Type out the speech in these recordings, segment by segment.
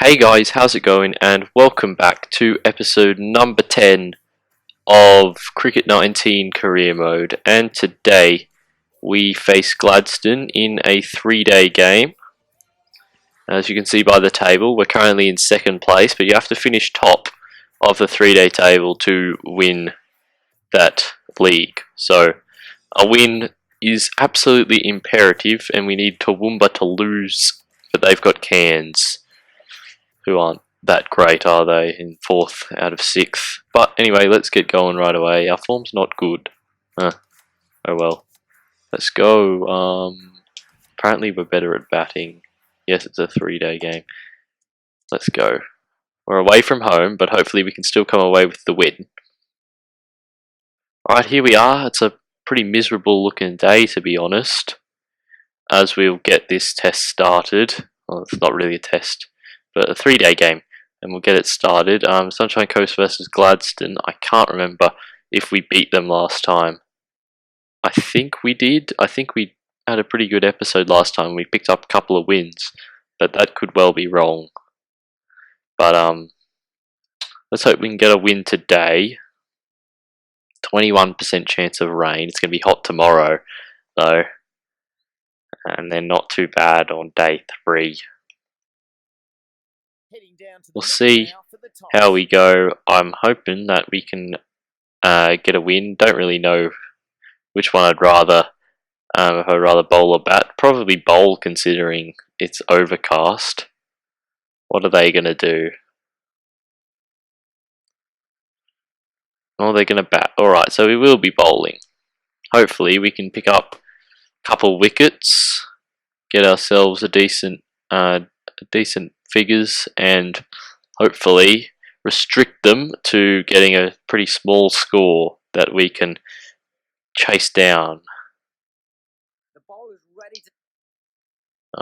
Hey guys, how's it going? And welcome back to episode number 10 of Cricket 19 Career Mode. And today we face Gladstone in a 3-day game. As you can see by the table, we're currently in second place, but you have to finish top of the 3-day table to win that league. So a win is absolutely imperative, and we need Toowoomba to lose, but they've got Cairns, who aren't that great, are they, in 4th out of 6th. But anyway, let's get going right away. Our form's not good. Oh well. Let's go. Apparently we're better at batting. Yes, it's a 3-day game. Let's go. We're away from home, but hopefully we can still come away with the win. Alright, here we are. It's a pretty miserable looking day, to be honest, as we'll get this test started. Well, it's not really a test, but a 3-day game, and we'll get it started. Sunshine Coast versus Gladstone. I can't remember if we beat them last time. I think we did. I think we had a pretty good episode last time. We picked up a couple of wins, but that could well be wrong. But let's hope we can get a win today. 21% chance of rain. It's going to be hot tomorrow, though, and then not too bad on day 3. We'll see how we go. I'm hoping that we can get a win. Don't really know which one I'd rather. If I'd rather bowl or bat, probably bowl considering it's overcast. What are they going to do? Oh, they're going to bat. Alright, so we will be bowling. Hopefully we can pick up a couple wickets, get ourselves a decent figures, and hopefully restrict them to getting a pretty small score that we can chase down.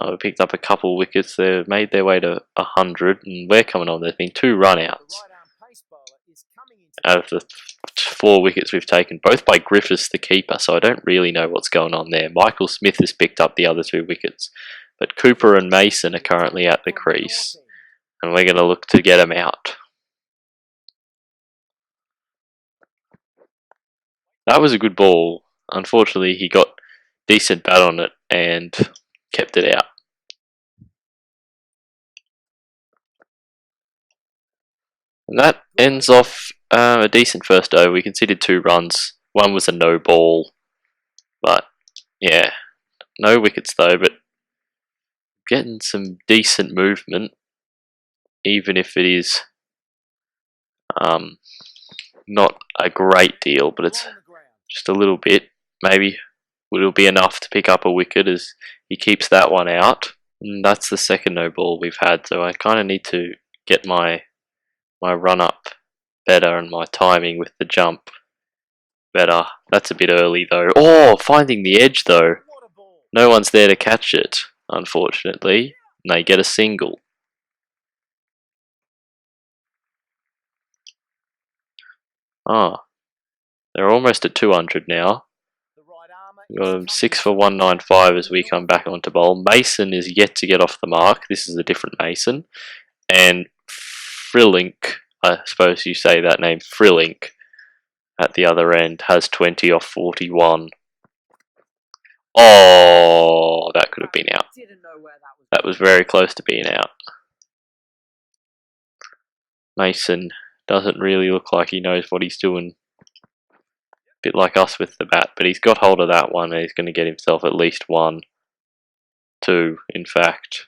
We picked up a couple wickets. They've made their way to 100, and we're coming on. There's been 2 run-outs out of the 4 wickets we've taken, both by Griffiths, the keeper, so I don't really know what's going on there. Michael Smith has picked up the other 2 wickets, but Cooper and Mason are currently at the crease, and we're going to look to get them out. That was a good ball. Unfortunately, he got decent bat on it and kept it out. And that ends off a decent first over. We conceded 2 runs. One was a no ball, but yeah, no wickets though, but getting some decent movement, even if it is not a great deal, but it's just a little bit. Maybe it'll be enough to pick up a wicket as he keeps that one out. And that's the second no ball we've had, so I kind of need to get my run up better and my timing with the jump better. That's a bit early though. Oh, finding the edge though. No one's there to catch it, unfortunately, and they get a single. They're almost at 200 now. We've got them 6 for 195 as we come back onto bowl. Mason is yet to get off the mark. This is a different Mason. And Frillink, I suppose you say that name, Frillink, at the other end, has 20 off 41. Oh, that could have been out. That was very close to being out. Mason doesn't really look like he knows what he's doing. Bit like us with the bat, but he's got hold of that one and he's going to get himself at least 1, 2, in fact.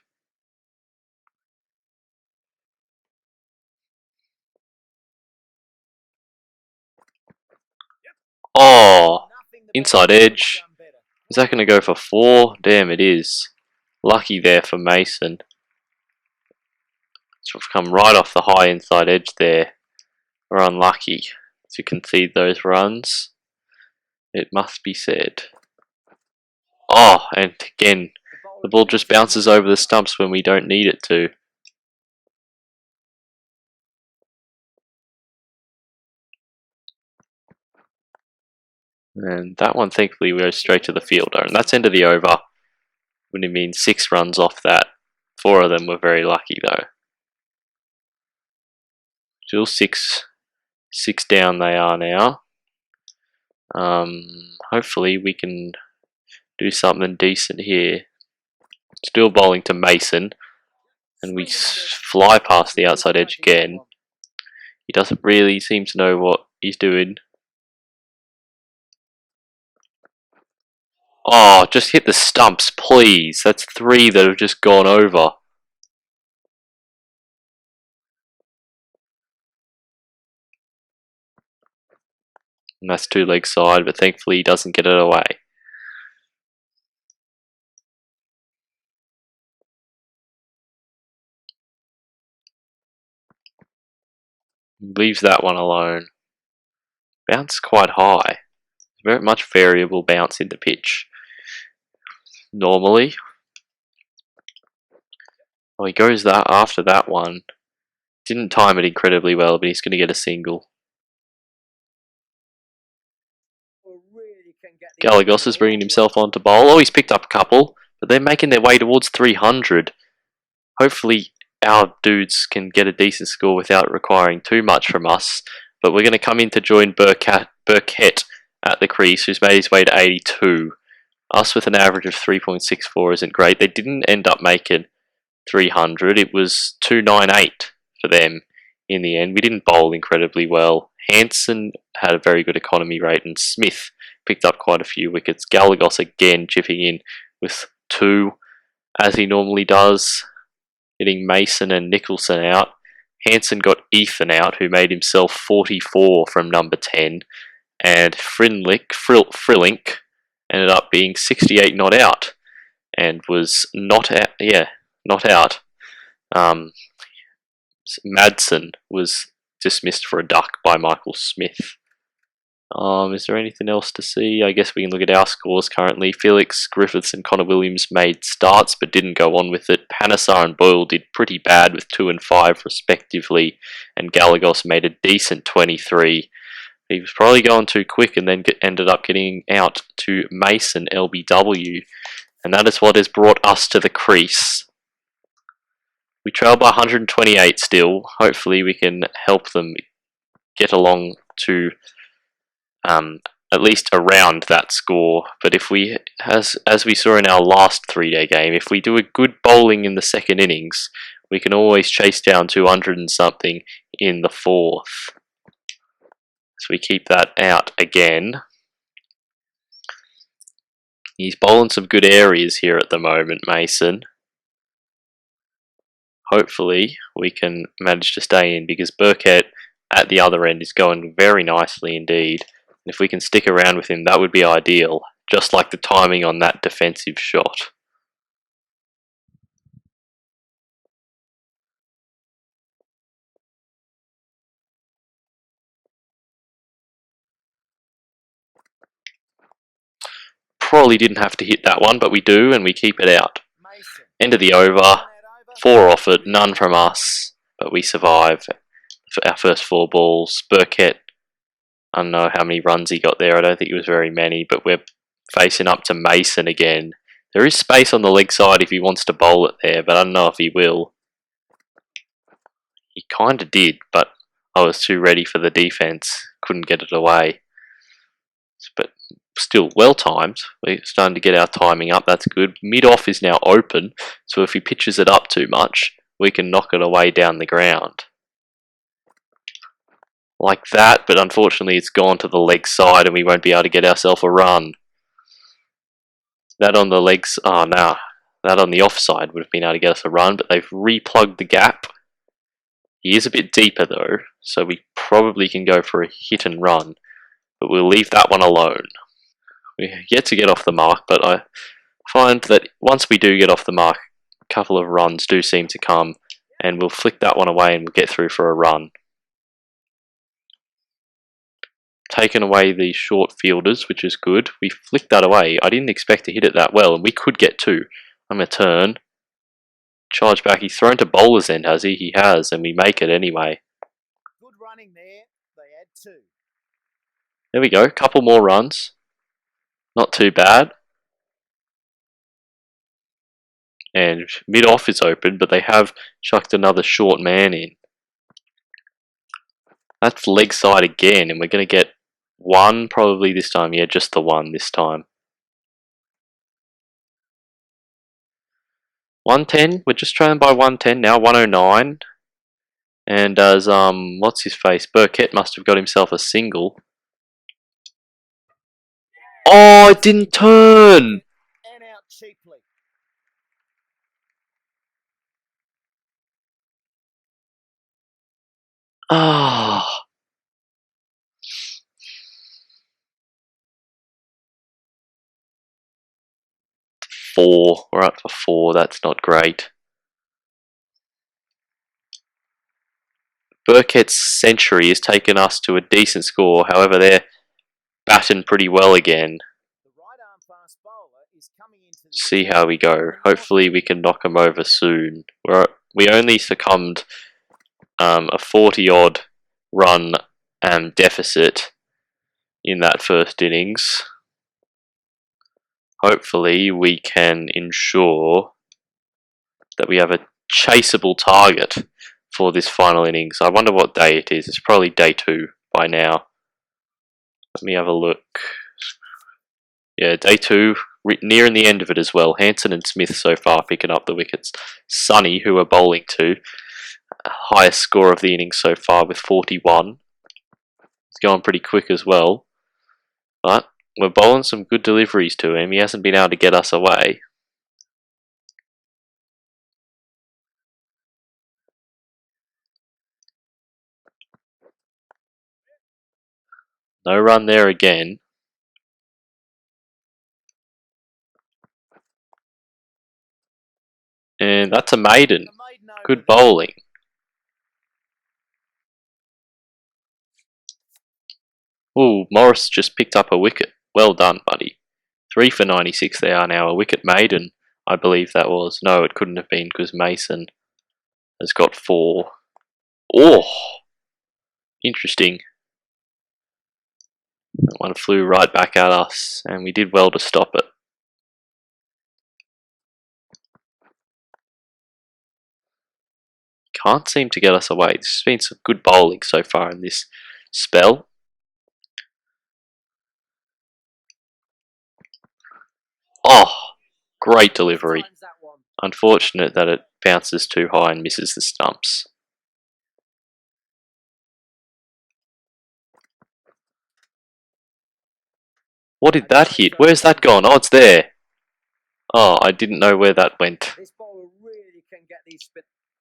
Oh, inside edge. Is that going to go for 4? Damn, it is. Lucky there for Mason. So we've come right off the high inside edge there. We're unlucky to concede those runs, it must be said. Oh, and again, the ball just bounces over the stumps when we don't need it to. And that one thankfully goes straight to the fielder, and that's end of the over. Would have been 6 runs off that. 4 of them were very lucky though. Still six down they are now. Hopefully we can do something decent here. Still bowling to Mason, and we fly past the outside edge again. He doesn't really seem to know what he's doing. Oh, just hit the stumps, please. That's 3 that have just gone over. And that's 2 leg side, but thankfully he doesn't get it away. Leaves that one alone. Bounce quite high. Very much variable bounce in the pitch. Normally. Well, he goes that after that one. Didn't time it incredibly well, but he's going to get a single. Galagos is bringing himself on to bowl. Oh, he's picked up a couple, but they're making their way towards 300. Hopefully our dudes can get a decent score without requiring too much from us. But we're going to come in to join Burkett at the crease, who's made his way to 82. Us with an average of 3.64 isn't great. They didn't end up making 300. It was 298 for them in the end. We didn't bowl incredibly well. Hanson had a very good economy rate, and Smith picked up quite a few wickets. Galagos again chipping in with 2, as he normally does, hitting Mason and Nicholson out. Hanson got Ethan out, who made himself 44 from number 10, and Frillink ended up being 68 not out, and was not out. Yeah, not out. Madsen was dismissed for a duck by Michael Smith. Is there anything else to see? I guess we can look at our scores currently. Felix, Griffiths and Connor Williams made starts but didn't go on with it. Panesar and Boyle did pretty bad with 2 and 5 respectively, and Galagos made a decent 23. He was probably going too quick and then ended up getting out to Mason LBW, and that is what has brought us to the crease. We trail by 128 still. Hopefully we can help them get along to at least around that score. But if we, as we saw in our last 3-day game, if we do a good bowling in the second innings, we can always chase down 200 and something in the 4th. So we keep that out again. He's bowling some good areas here at the moment, Mason. Hopefully we can manage to stay in, because Burkett at the other end is going very nicely indeed. And if we can stick around with him, that would be ideal, just like the timing on that defensive shot. Probably didn't have to hit that one, but we do, and we keep it out. End of the over. 4 off it, none from us, but we survive for our first 4 balls. Burkett, I don't know how many runs he got there. I don't think it was very many, but we're facing up to Mason again. There is space on the leg side if he wants to bowl it there, but I don't know if he will. He kind of did, but I was too ready for the defense. Couldn't get it away. But still well timed. We're starting to get our timing up. That's good. Mid-off is now open, so if he pitches it up too much, we can knock it away down the ground. Like that, but unfortunately it's gone to the leg side and we won't be able to get ourselves a run. That on the legs, oh no, that on the offside would have been able to get us a run, but they've replugged the gap. He is a bit deeper though, so we probably can go for a hit and run, but we'll leave that one alone. We're yet to get off the mark, but I find that once we do get off the mark, a couple of runs do seem to come, and we'll flick that one away and we'll get through for a run. Taken away the short fielders, which is good. We flicked that away. I didn't expect to hit it that well, and we could get 2. I'm going to turn. Charge back. He's thrown to bowler's end, has he? He has, and we make it anyway. Good running there. They add 2. There we go. Couple more runs. Not too bad. And mid-off is open, but they have chucked another short man in. That's leg side again, and we're going to get one probably this time. Yeah, just the one this time. 110. We're just trailing by 110 now. 109. And as what's his face? Burkett must have got himself a single. Oh, it didn't turn. And out cheaply. Ah. 4. We're up for 4. That's not great. Burkett's century has taken us to a decent score. However, they're batting pretty well again. The right arm fast bowler is coming into the See how we go. Hopefully we can knock them over soon. We only succumbed a 40-odd run deficit in that first innings. Hopefully we can ensure that we have a chaseable target for this final innings. I wonder what day it is. It's probably day 2 by now. Let me have a look. Yeah, day 2, nearing the end of it as well. Hanson and Smith so far picking up the wickets. Sonny, who are bowling to, highest score of the innings so far with 41. It's going pretty quick as well. But we're bowling some good deliveries to him. He hasn't been able to get us away. No run there again. And that's a maiden. Good bowling. Ooh, Morris just picked up a wicket. Well done, buddy. 3 for 96 they are now. A wicket maiden, I believe that was. No, it couldn't have been because Mason has got 4. Oh! Interesting. That one flew right back at us, and we did well to stop it. Can't seem to get us away. This has been some good bowling so far in this spell. Oh, great delivery. Unfortunate that it bounces too high and misses the stumps. What did that hit? Where's that gone? Oh, it's there. Oh, I didn't know where that went.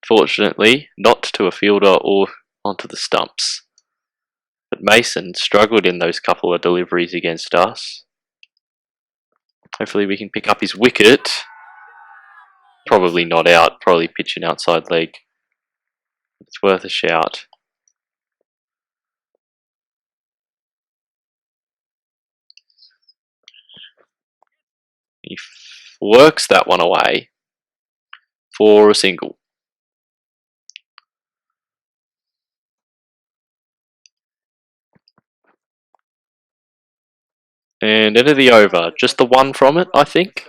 Fortunately, not to a fielder or onto the stumps. But Mason struggled in those couple of deliveries against us. Hopefully we can pick up his wicket. Probably not out, probably pitching outside leg. It's worth a shout. He works that one away for a single. And end of the over. Just the one from it, I think.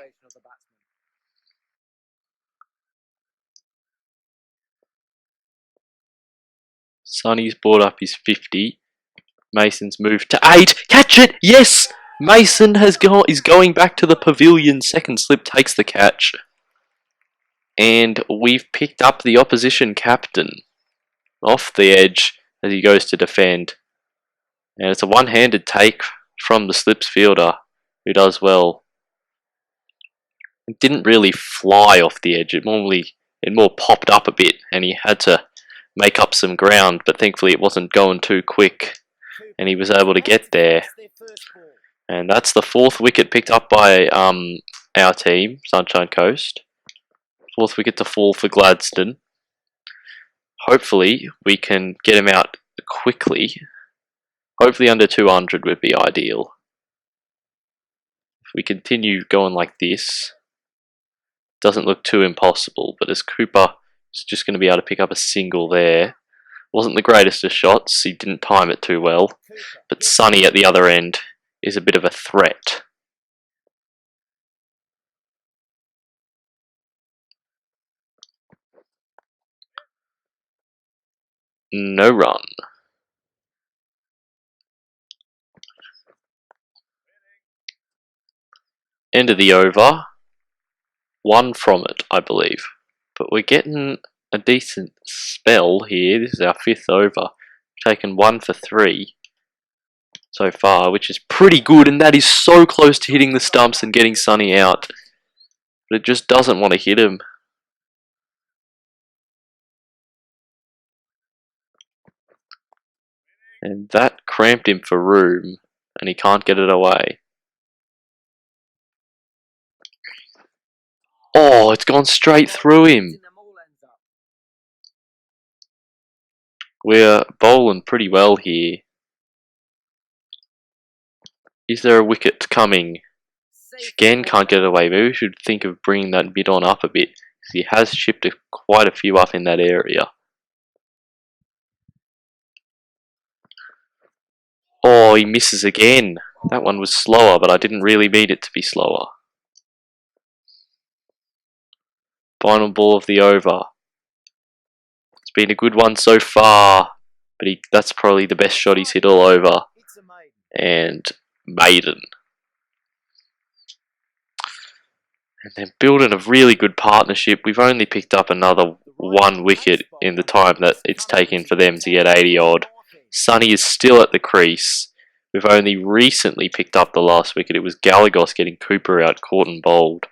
Sonny's brought up his 50. Mason's moved to 8. Catch it! Yes! Mason is going back to the pavilion. Second slip takes the catch. And we've picked up the opposition captain off the edge as he goes to defend. And it's a one-handed take from the slips fielder, who does well. It didn't really fly off the edge. It more popped up a bit, and he had to make up some ground, but thankfully it wasn't going too quick, and he was able to get there. And that's the 4th wicket picked up by our team, Sunshine Coast. 4th wicket to fall for Gladstone. Hopefully we can get him out quickly. Hopefully under 200 would be ideal. If we continue going like this, doesn't look too impossible, but as Cooper is just going to be able to pick up a single there. Wasn't the greatest of shots, he didn't time it too well, but Sonny at the other end is a bit of a threat. No run. End of the over. One from it, I believe. But we're getting a decent spell here. This is our 5th over. Taken 1 for 3 so far, which is pretty good, and that is so close to hitting the stumps and getting Sonny out. But it just doesn't want to hit him. And that cramped him for room, and he can't get it away. Oh, it's gone straight through him. We're bowling pretty well here. Is there a wicket coming? Again, can't get it away. Maybe we should think of bringing that bid on up a bit, because he has chipped quite a few up in that area. Oh, he misses again. That one was slower, but I didn't really mean it to be slower. Final ball of the over. It's been a good one so far, but that's probably the best shot he's hit all over. And maiden. And they're building a really good partnership. We've only picked up another 1 wicket in the time that it's taken for them to get 80 odd. Sonny is still at the crease. We've only recently picked up the last wicket. It was Galagos getting Cooper out, caught and bowled.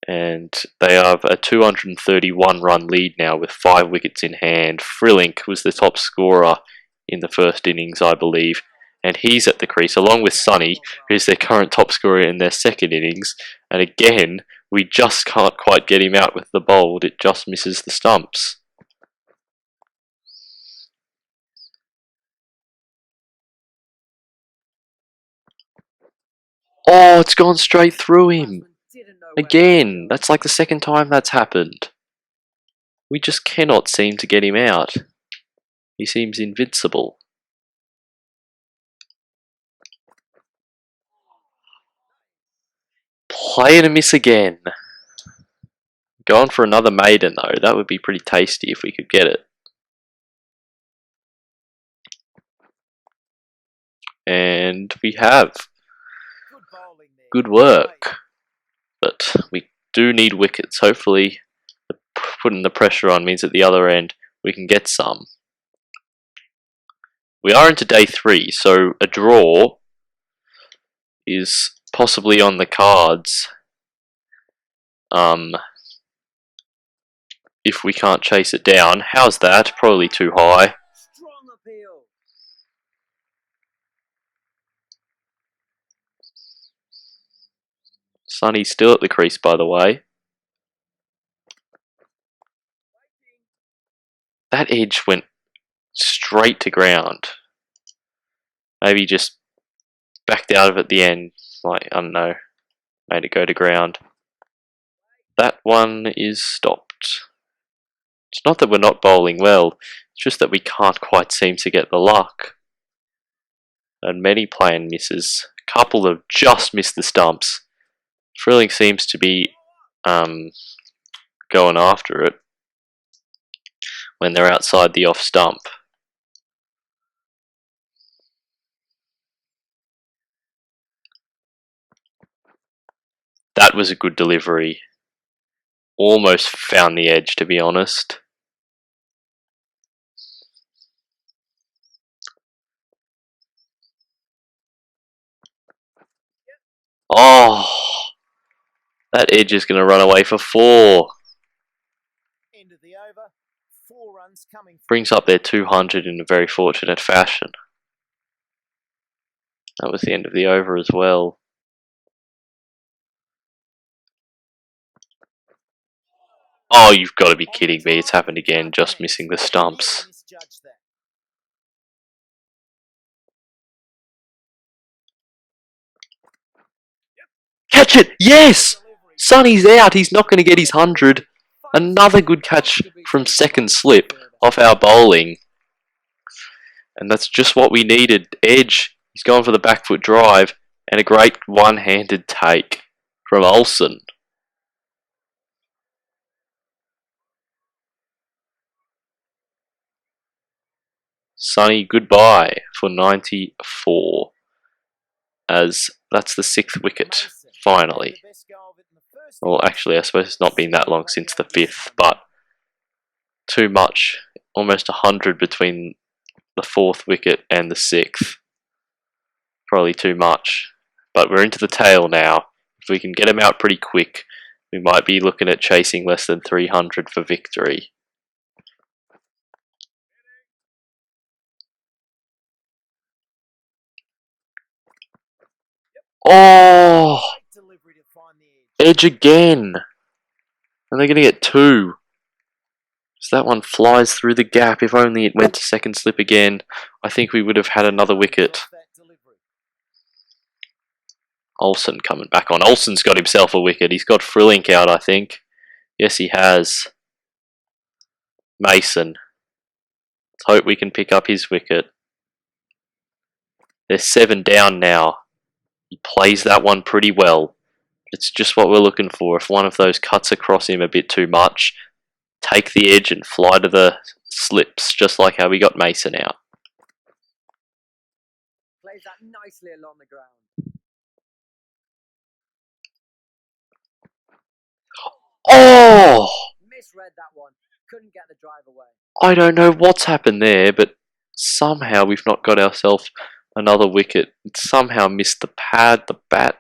And they have a 231 run lead now with 5 wickets in hand. Frillink was the top scorer in the first innings, I believe. And he's at the crease along with Sonny, who's their current top scorer in their second innings. And again, we just can't quite get him out with the bowled. It just misses the stumps. Oh, it's gone straight through him. Again, that's like the second time that's happened. We just cannot seem to get him out. He seems invincible. Play and a miss again. Going for another maiden though. That would be pretty tasty if we could get it. And we have. Good work. But we do need wickets. Hopefully putting the pressure on means at the other end we can get some. We are into day 3, so a draw is possibly on the cards. If we can't chase it down. How's that? Probably too high. Sonny's still at the crease, by the way. That edge went straight to ground. Maybe just backed out of it at the end. Like, I don't know. Made it go to ground. That one is stopped. It's not that we're not bowling well. It's just that we can't quite seem to get the luck. And many plan misses. A couple have just missed the stumps. Frillink seems to be going after it when they're outside the off stump. That was a good delivery. Almost found the edge, to be honest. Oh, that edge is going to run away for 4. End of the over. 4 runs coming. Brings up their 200 in a very fortunate fashion. That was the end of the over as well. Oh, you've got to be kidding me. It's happened again, just missing the stumps. Catch it! Yes! Sonny's out. He's not going to get his 100. Another good catch from second slip off our bowling. And that's just what we needed. Edge. He's gone for the back foot drive. And a great one-handed take from Olsen. Sonny, goodbye for 94. As that's the 6th wicket Finally. Well, actually, I suppose it's not been that long since the 5th, but too much. Almost 100 between the 4th wicket and the 6th. Probably too much. But we're into the tail now. If we can get him out pretty quick, we might be looking at chasing less than 300 for victory. Oh! Edge again! And they're going to get 2. So that one flies through the gap. If only it went to second slip again, I think we would have had another wicket. Olsen coming back on. Olsen's got himself a wicket. He's got Frillink out, I think. Yes, he has. Mason. Let's hope we can pick up his wicket. They're 7 down now. He plays that one pretty well. It's just what we're looking for. If one of those cuts across him a bit too much, take the edge and fly to the slips, just like how we got Mason out. Plays that nicely along the ground. Oh! Misread that one. Couldn't get the drive away. I don't know what's happened there, but somehow we've not got ourselves another wicket. It somehow missed the pad, the bat,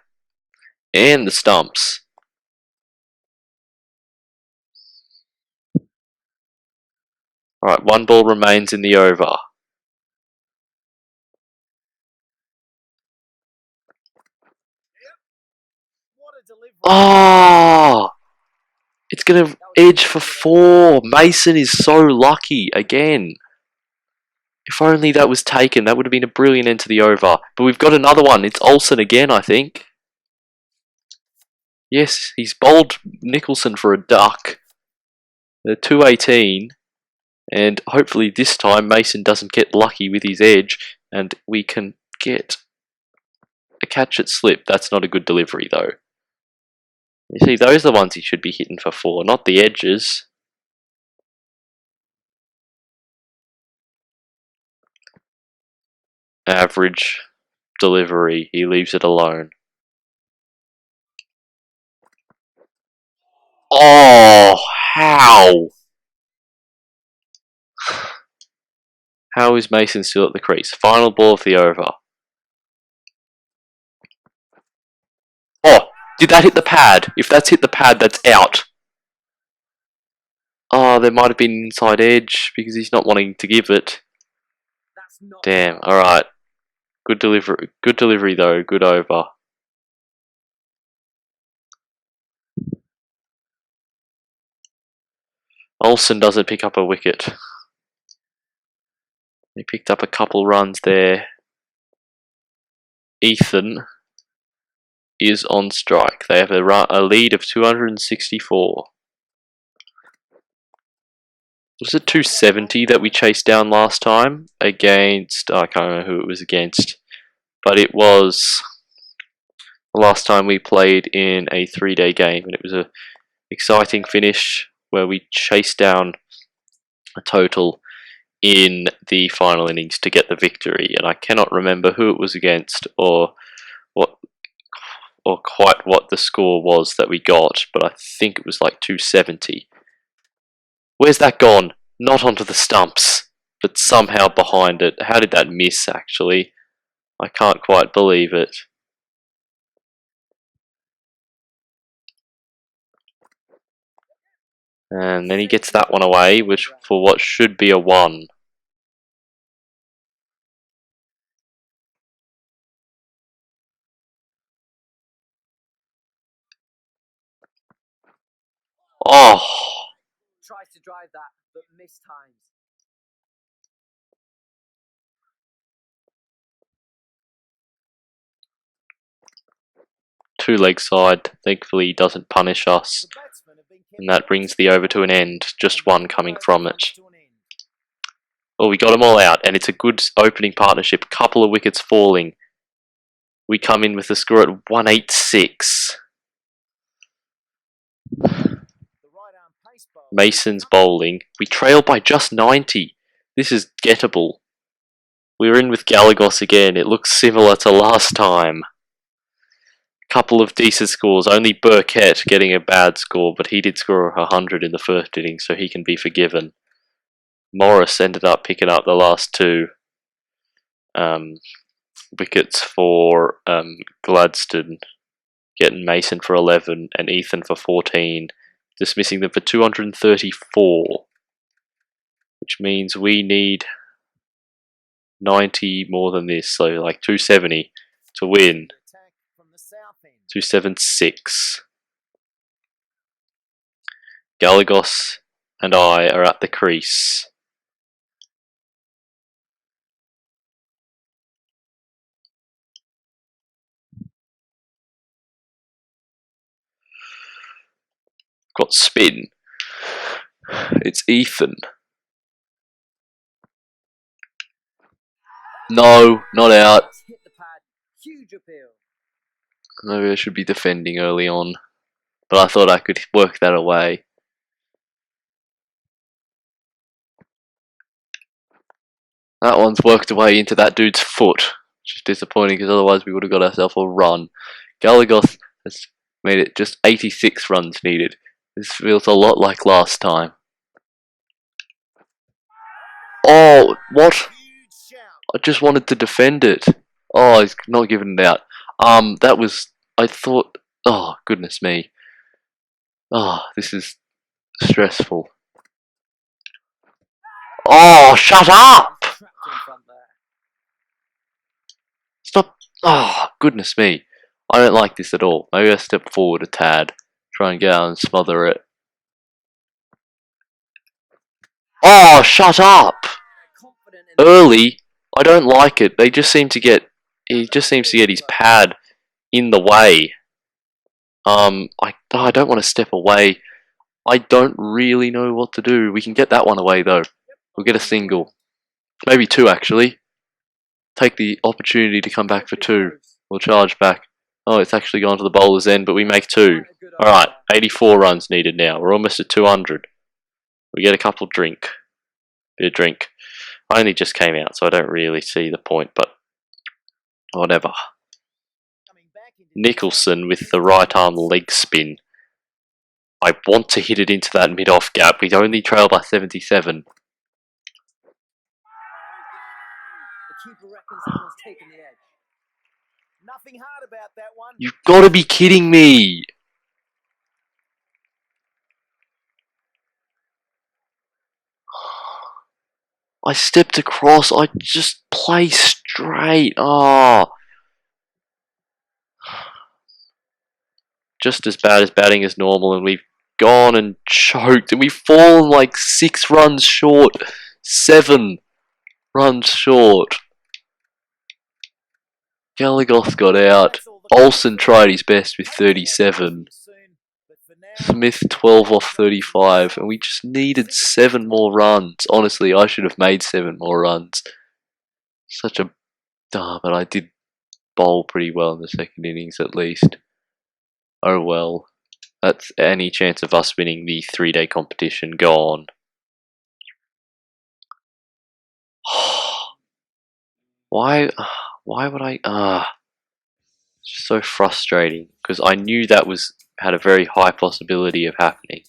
and the stumps. Alright, 1 ball remains in the over. Oh! It's going to edge for 4. Mason is so lucky again. If only that was taken, that would have been a brilliant end to the over. But we've got another one. It's Olsen again, I think. Yes, he's bowled Nicholson for a duck. They're 218. And hopefully this time Mason doesn't get lucky with his edge. And we can get a catch at slip. That's not a good delivery though. You see, those are the ones he should be hitting for 4, not the edges. Average delivery. He leaves it alone. Oh, how? How is Mason still at the crease? Final ball of the over. Oh, did that hit the pad? If that's hit the pad, that's out. Oh, there might have been inside edge because he's not wanting to give it. Damn, alright. Good delivery though, good over. Olsen doesn't pick up a wicket. He picked up a couple runs there. Ethan is on strike. They have a lead of 264. Was it 270 that we chased down last time against, I can't remember who it was against, but it was the last time we played in a 3-day game, and it was a exciting finish where we chased down a total in the final innings to get the victory, and I cannot remember who it was against or quite what the score was that we got, but I think it was like 270. Where's that gone? Not onto the stumps, but somehow behind it. How did that miss, actually? I can't quite believe it. And then he gets that one away, which for what should be a 1. Oh! Tries to drive that, but missed times. Two leg side. Thankfully, he doesn't punish us. And that brings the over to an end. Just 1 coming from it. Well, we got them all out, and it's a good opening partnership. Couple of wickets falling. We come in with the score at 186. Mason's bowling. We trail by just 90. This is gettable. We're in with Galagos again. It looks similar to last time. couple of decent scores. Only Burkett getting a bad score, but he did score 100 in the first inning, so he can be forgiven. Morris ended up picking up the last two wickets for Gladstone, getting Mason for 11 and Ethan for 14, dismissing them for 234, which means we need 90 more than this, so like 270 to win. 276. Galagos and I are at the crease. Got spin. It's Ethan. No, not out. Hit the pad. Huge appeal. Maybe I should be defending early on, but I thought I could work that away. That one's worked away into that dude's foot, which is disappointing because otherwise we would have got ourselves a run. Galagos has made it just 86 runs needed. This feels a lot like last time. Oh, what? I just wanted to defend it. Oh, he's not giving it out. That was, I thought, oh, goodness me. Oh, this is stressful. Oh, shut up! Trapped in front there. Stop. Oh, goodness me. I don't like this at all. Maybe I step forward a tad. Try and get out and smother it. Oh, shut up! Confident in Early, I don't like it. They just seem to get, he just seems to get his pad in the way. I don't want to step away. I don't really know what to do. We can get that one away though. We'll get a single. Maybe two actually. Take the opportunity to come back for two. We'll charge back. Oh, it's actually gone to the bowler's end, but we make two. Alright, 84 runs needed now. We're almost at 200. We get a couple drink. Bit of drink. I only just came out, so I don't really see the point, but whatever. Nicholson with the right arm leg spin. I want to hit it into that mid-off gap. We only trail by 77. the keeper reckons that one's taken the edge. Nothing hard about that one. You've got to be kidding me! I stepped across. I just play straight. Oh. Just as bad as batting as normal, and we've gone and choked, and we've fallen like 6 runs short. 7 runs short. Galagos got out. Olsen tried his best with 37. Smith 12 off 35, and we just needed 7 more runs. Honestly, I should have made 7 more runs. Such a... but I did bowl pretty well in the second innings at least. Oh well. That's any chance of us winning the 3-day competition gone. Why would I... It's just so frustrating, because I knew that had a very high possibility of happening.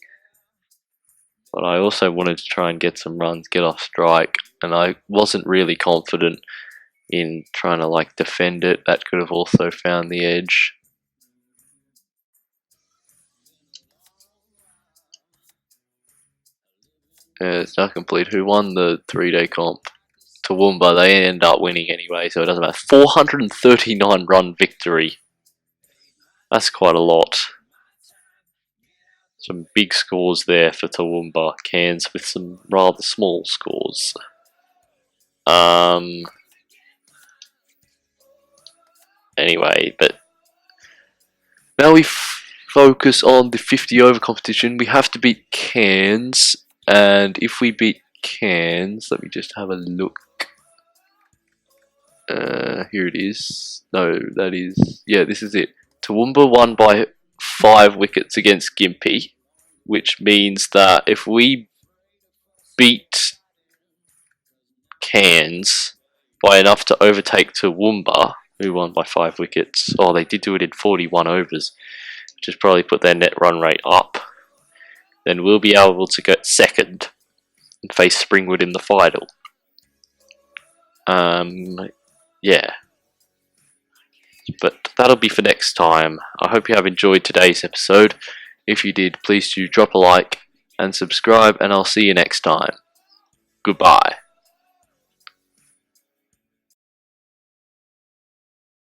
But I also wanted to try and get some runs, get off strike, and I wasn't really confident in trying to like defend it. That could have also found the edge. Yeah, it's now complete. Who won the 3-day comp? Toowoomba. They end up winning anyway, so it doesn't matter. 439 run victory. That's quite a lot. Some big scores there for Toowoomba. Cairns with some rather small scores. Anyway, but now we focus on the 50 over competition. We have to beat Cairns, and if we beat Cairns, let me just have a look. Here it is. No, that is... yeah, this is it. Toowoomba won by 5 wickets against Gympie, which means that if we beat Cairns by enough to overtake Toowoomba, who won by 5 wickets. Oh, they did do it in 41 overs, which has probably put their net run rate up. Then we'll be able to get second and face Springwood in the final. Yeah. But that'll be for next time. I hope you have enjoyed today's episode. If you did, please do drop a like and subscribe, and I'll see you next time. Goodbye.